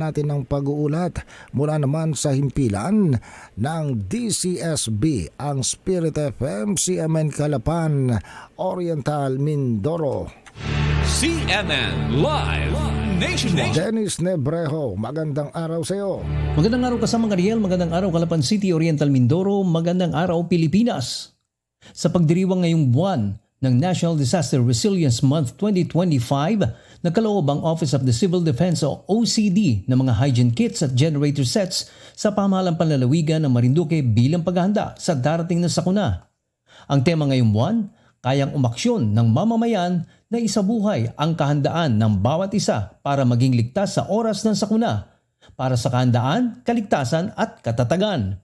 natin ng pag-uulat mula naman sa himpilan ng DCSB, ang Spirit FM, CMN Calapan, Oriental Mindoro. CNN Live Nationwide. Dennis Nebrejo, magandang araw sa iyo. Magandang araw kasama Ariel, magandang araw Calapan City, Oriental Mindoro, magandang araw Pilipinas. Sa pagdiriwang ngayong buwan ng National Disaster Resilience Month 2025, nagkaloob ang Office of the Civil Defense o OCD ng mga hygiene kits at generator sets sa pamahalang panlalawigan ng Marinduque bilang paghahanda sa darating na sakuna. Ang tema ngayong buwan, kayang umaksyon ng mamamayan na isabuhay ang kahandaan ng bawat isa para maging ligtas sa oras ng sakuna, para sa kahandaan, kaligtasan at katatagan.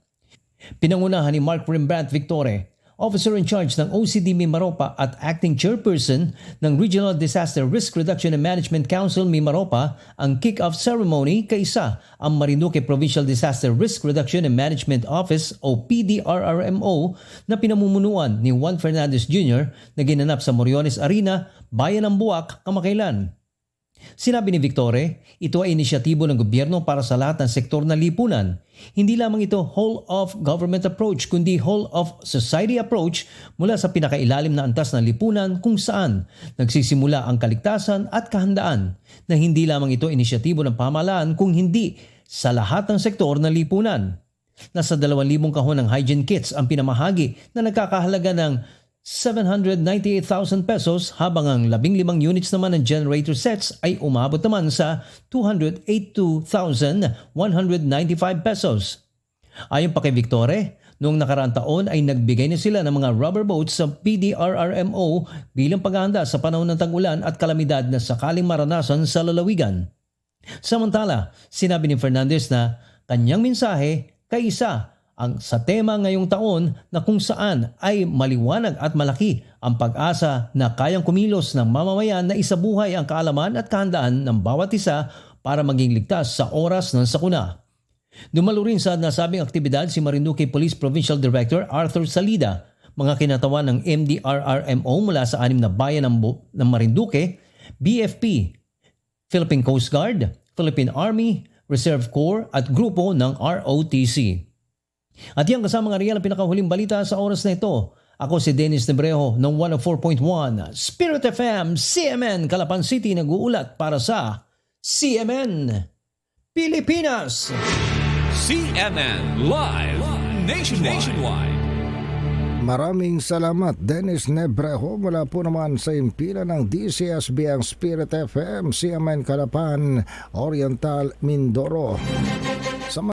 Pinangunahan ni Mark Rembrandt Victore, Officer in Charge ng OCD Mimaropa at Acting Chairperson ng Regional Disaster Risk Reduction and Management Council Mimaropa ang kick-off ceremony kaisa ang Marinduque Provincial Disaster Risk Reduction and Management Office o PDRRMO na pinamumunuan ni Juan Fernandez Jr. na ginanap sa Moriones Arena, Bayan ng Buwak, kamakailan. Sinabi ni Victore, ito ay inisyatibo ng gobyerno para sa lahat ng sektor ng lipunan. Hindi lamang ito whole-of-government approach kundi whole-of-society approach mula sa pinakailalim na antas ng lipunan kung saan nagsisimula ang kaligtasan at kahandaan na hindi lamang ito inisyatibo ng pamahalaan kung hindi sa lahat ng sektor ng lipunan. Nasa 2,000 kahon ng hygiene kits ang pinamahagi na nagkakahalaga ng 798,000 pesos habang ang 15 units naman ng generator sets ay umabot naman sa 282,195 pesos. Ayon pa kay Victore, noong nakaraang taon ay nagbigay na sila ng mga rubber boats sa PDRRMO bilang paghahanda sa panahon ng tag-ulan at kalamidad na sakaling maranasan sa lalawigan. Samantala, sinabi ni Fernandez na kanyang mensahe kaisa ang sa tema ngayong taon na kung saan ay maliwanag at malaki ang pag-asa na kayang kumilos ng mamamayan na isabuhay ang kaalaman at kahandaan ng bawat isa para maging ligtas sa oras ng sakuna. Dumalo rin sa nasabing aktibidad si Marinduque Police Provincial Director Arthur Salida, mga kinatawan ng MDRRMO mula sa 6 na bayan ng Marinduque, BFP, Philippine Coast Guard, Philippine Army, Reserve Corps at grupo ng ROTC. At yan kasama ng Ariel ang pinakahuling balita sa oras na ito. Ako si Dennis Nebrejo ng 104.1 Spirit FM, CMN Calapan City nag-uulat para sa CMN Pilipinas. CNN Live Nationwide. Maraming salamat Dennis Nebrejo mula po naman sa himpilan ng DCSB, ang Spirit FM, CMN Calapan, Oriental Mindoro.